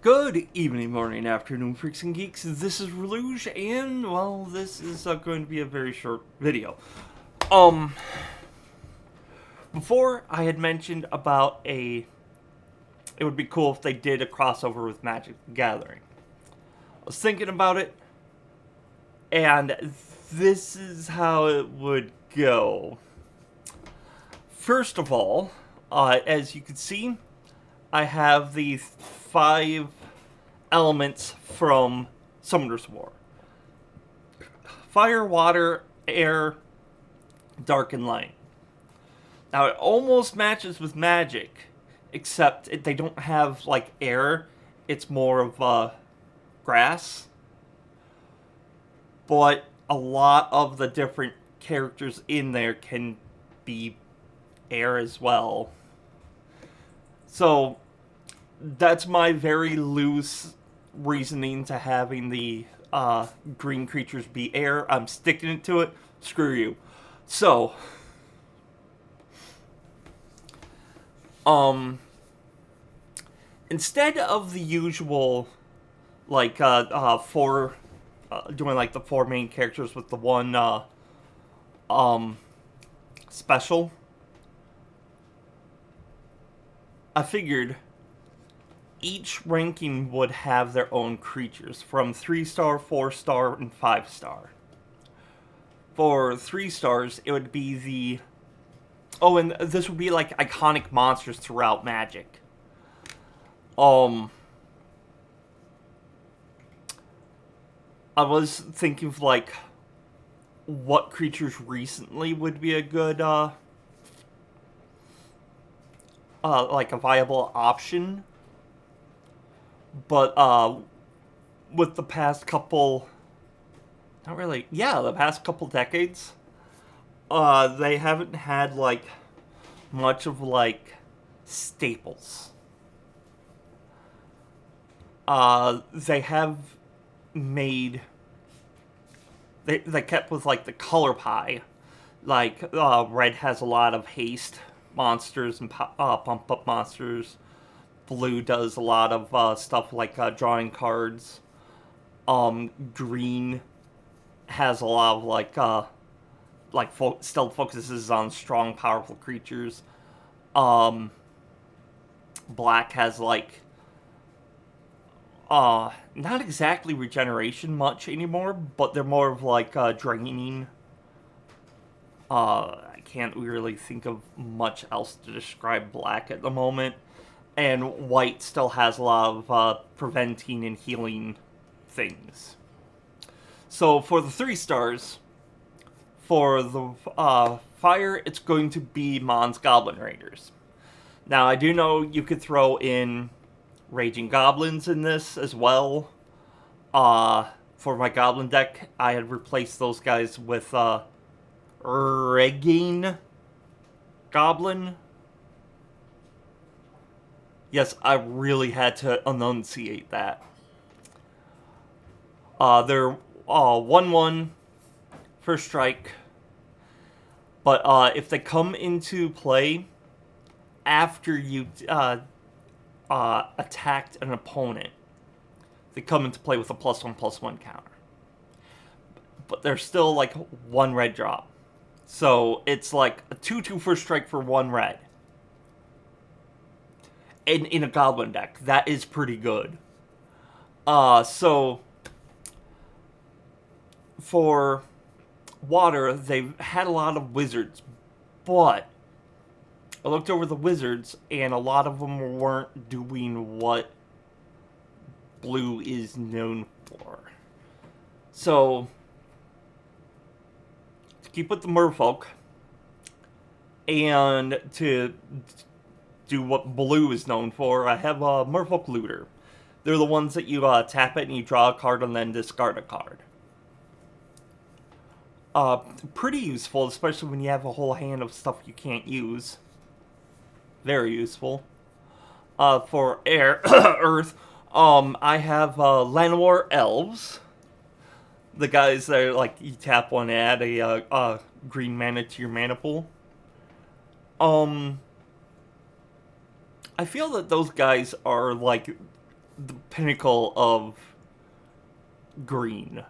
Good evening, morning, afternoon, freaks and geeks. This is Reluge, and well, this is going to be a very short video. Um, Before I had mentioned about it would be cool if they did a crossover with Magic the Gathering. I was thinking about it, and this is how it would go. First of all, as you can see, I have the 5 elements from Summoner's War. Fire, water, air, dark, and light. Now it almost matches with magic, except they don't have like air. It's more of grass. But a lot of the different characters in there can be air as well. So that's my very loose reasoning to having the green creatures be air. I'm sticking to it. Screw you. So, instead of the usual, like, doing like the 4 main characters with the one, special, I figured each ranking would have their own creatures, from 3-star, 4-star, and 5-star. For 3 stars, it would be the... Oh, and this would be like iconic monsters throughout Magic. I was thinking of like what creatures recently would be a good like a viable option. But with the past couple, not really, yeah, the past couple decades, they haven't had like much of like staples. They have made, they kept with like the color pie. Like red has a lot of haste monsters and pump up monsters. Blue does a lot of stuff like drawing cards. Green has a lot of still focuses on strong, powerful creatures. Black has like not exactly regeneration much anymore, but they're more of like draining. I can't really think of much else to describe black at the moment. And white still has a lot of preventing and healing things. So for the 3 stars, for the fire, it's going to be Mon's Goblin Raiders. Now, I do know you could throw in Raging Goblins in this as well. For my Goblin deck, I had replaced those guys with Regine Goblin. Yes, I really had to enunciate that. They're 1/1 first strike. But if they come into play after you attacked an opponent, they come into play with a +1/+1 counter. But they're still like 1 red drop. So it's like a 2/2 first strike for 1 red. In a Goblin deck, that is pretty good. So for water, they've had a lot of wizards, but I looked over the wizards, and a lot of them weren't doing what blue is known for. So, to keep with the merfolk, and to do what blue is known for, I have a merfolk looter. They're the ones that you tap it and you draw a card and then discard a card. Pretty useful, especially when you have a whole hand of stuff you can't use. Very useful. For air, earth, I have Llanowar Elves. The guys that are like, you tap one, add a green mana to your mana pool. I feel that those guys are like the pinnacle of green.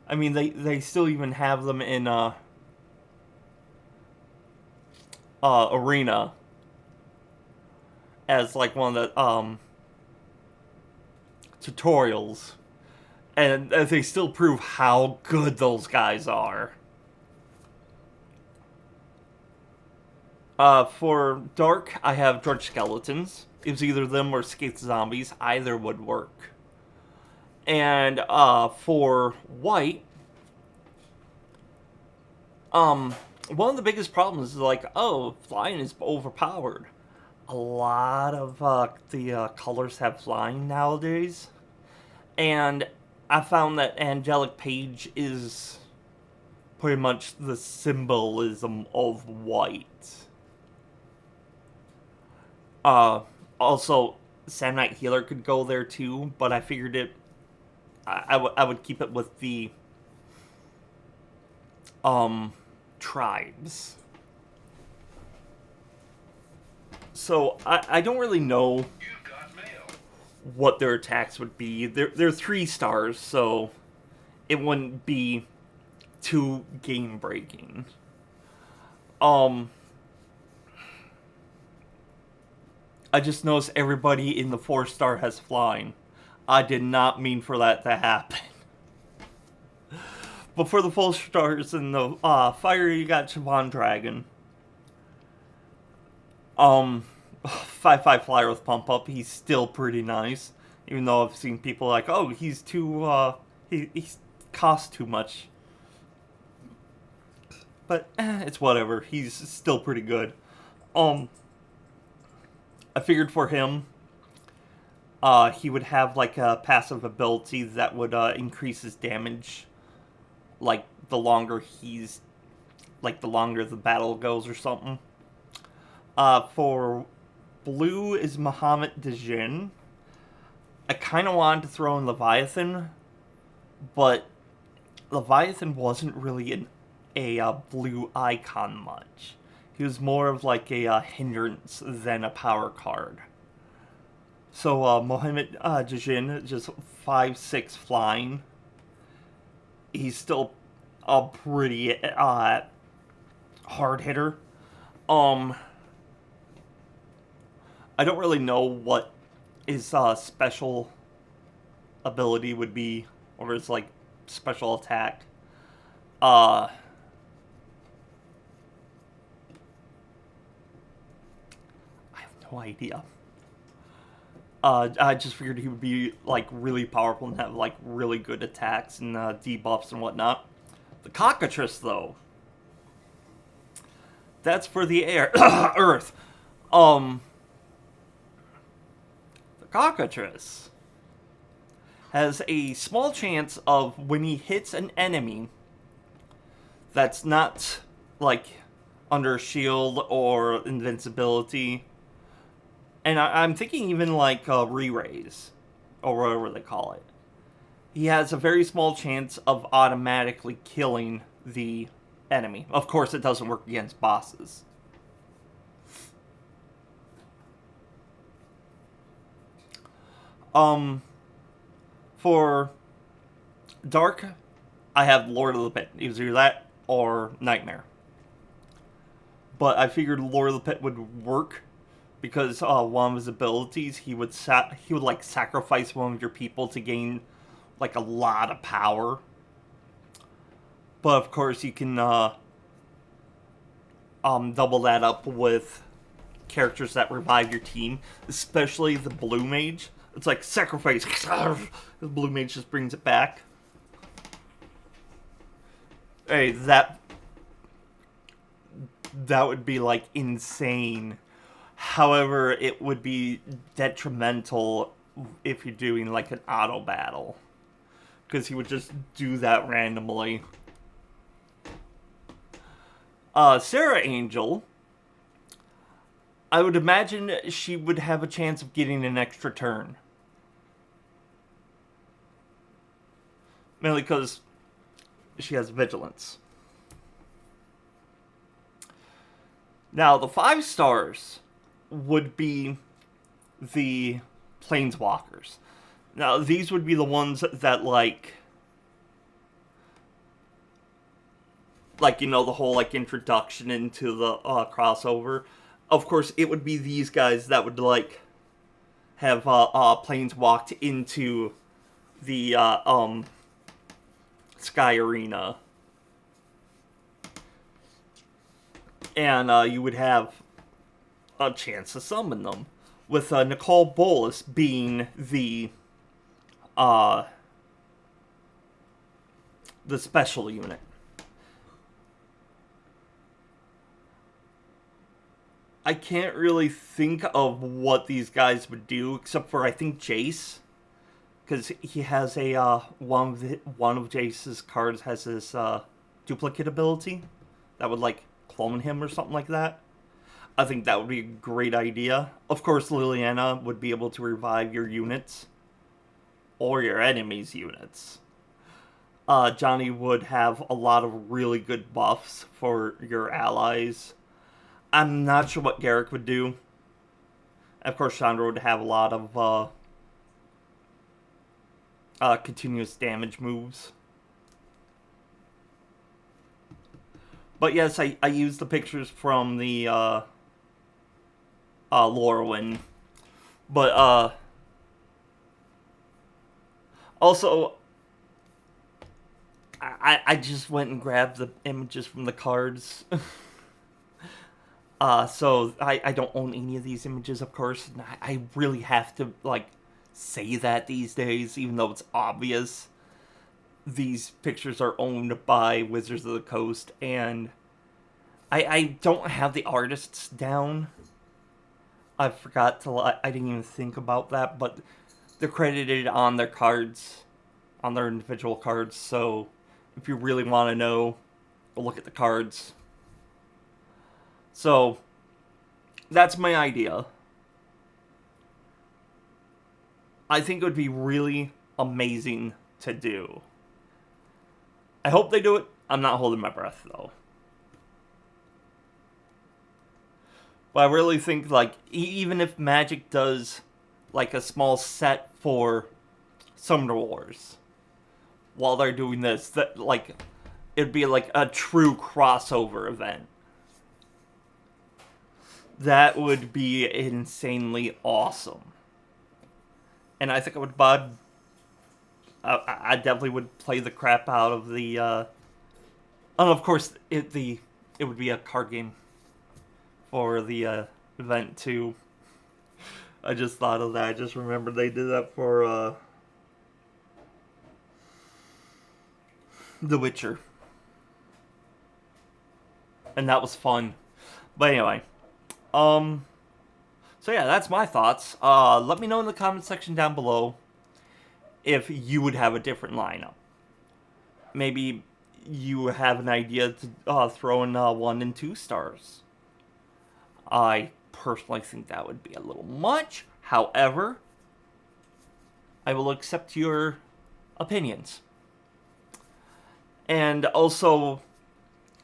I mean, they still even have them in Arena as like one of the tutorials, and they still prove how good those guys are. For Dark, I have Drudge Skeletons. It was either them or Skate Zombies. Either would work. And for White, one of the biggest problems is like, oh, flying is overpowered. A lot of the colors have flying nowadays, and I found that Angelic Page is pretty much the symbolism of White. Also, Sam Knight Healer could go there too, but I figured I would keep it with the tribes. So I don't really know what their attacks would be. They're 3 stars, so it wouldn't be too game breaking. I just noticed everybody in the 4-star has flying. I did not mean for that to happen. But for the 4 stars in the fire, you got Siobhan Dragon. 5/5 flyer with pump up. He's still pretty nice, even though I've seen people like, oh, he's too he costs too much. But it's whatever. He's still pretty good. I figured for him, he would have like a passive ability that would increase his damage, like the longer the battle goes or something. For blue is Muhammad Djinn. I kind of wanted to throw in Leviathan, but Leviathan wasn't really a blue icon much. He was more of like a hindrance than a power card. So Mohammed Djinn, just 5/6 flying. He's still a pretty hard hitter. I don't really know what his special ability would be, or his like special attack. I have no idea. I just figured he would be like really powerful and have like really good attacks and debuffs and whatnot. The Cockatrice, though, that's for the air, Earth. The Cockatrice has a small chance of, when he hits an enemy that's not like under shield or invincibility, and I'm thinking even like re-raise, or whatever they call it, he has a very small chance of automatically killing the enemy. Of course, it doesn't work against bosses. For Dark, I have Lord of the Pit. It was either that or Nightmare. But I figured Lord of the Pit would work because one of his abilities, he would like sacrifice one of your people to gain like a lot of power. But of course, you can double that up with characters that revive your team, especially the Blue Mage. It's like sacrifice. The Blue Mage just brings it back. Hey, that would be like insane. However, it would be detrimental if you're doing like an auto battle, because he would just do that randomly. Sarah Angel, I would imagine she would have a chance of getting an extra turn. Mainly because she has vigilance. Now, the 5 stars would be the planeswalkers. Now, these would be the ones that, like, you know, the whole, like, introduction into the crossover. Of course, it would be these guys that would, like, have planeswalked into the Sky Arena. And you would have a chance to summon them. With Nicol Bolas being the special unit. I can't really think of what these guys would do, except for, I think, Jace. Because he has a, one of Jace's cards has this duplicate ability that would, like, clone him or something like that. I think that would be a great idea. Of course, Liliana would be able to revive your units. Or your enemy's units. Johnny would have a lot of really good buffs for your allies. I'm not sure what Garruk would do. Of course, Chandra would have a lot of continuous damage moves. But yes, I used the pictures from the Lorwyn. But also, I just went and grabbed the images from the cards. So I don't own any of these images, of course. And I really have to, like, say that these days, even though it's obvious. These pictures are owned by Wizards of the Coast, and I don't have the artists down. I forgot to, I didn't even think about that, but they're credited on their cards, on their individual cards, so if you really want to know, go look at the cards. So, that's my idea. I think it would be really amazing to do. I hope they do it. I'm not holding my breath, though. But I really think, like, even if Magic does, like, a small set for Summoner Wars, while they're doing this, that, like, it'd be, like, a true crossover event. That would be insanely awesome. And I think I would buy... I definitely would play the crap out of the... and of course, it would be a card game for the event, too. I just thought of that. I just remembered they did that for The Witcher. And that was fun. But anyway... So yeah, that's my thoughts. Let me know in the comment section down below if you would have a different lineup. Maybe you have an idea to throw in 1 and 2 stars. I personally think that would be a little much. However, I will accept your opinions. And also,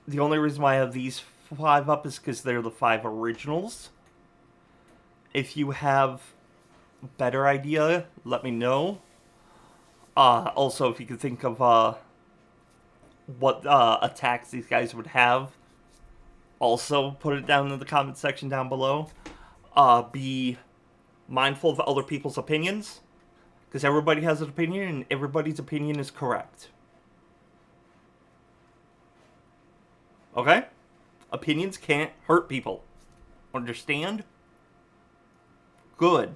the only reason why I have these 5 up is because they're the 5 originals. If you have a better idea, let me know. Also, if you can think of what attacks these guys would have, also put it down in the comment section down below. Be mindful of other people's opinions, because everybody has an opinion, and everybody's opinion is correct. Okay? Opinions can't hurt people. Understand? Good.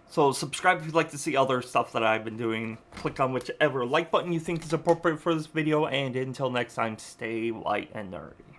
So subscribe if you'd like to see other stuff that I've been doing. Click on whichever like button you think is appropriate for this video. And until next time, stay light and nerdy.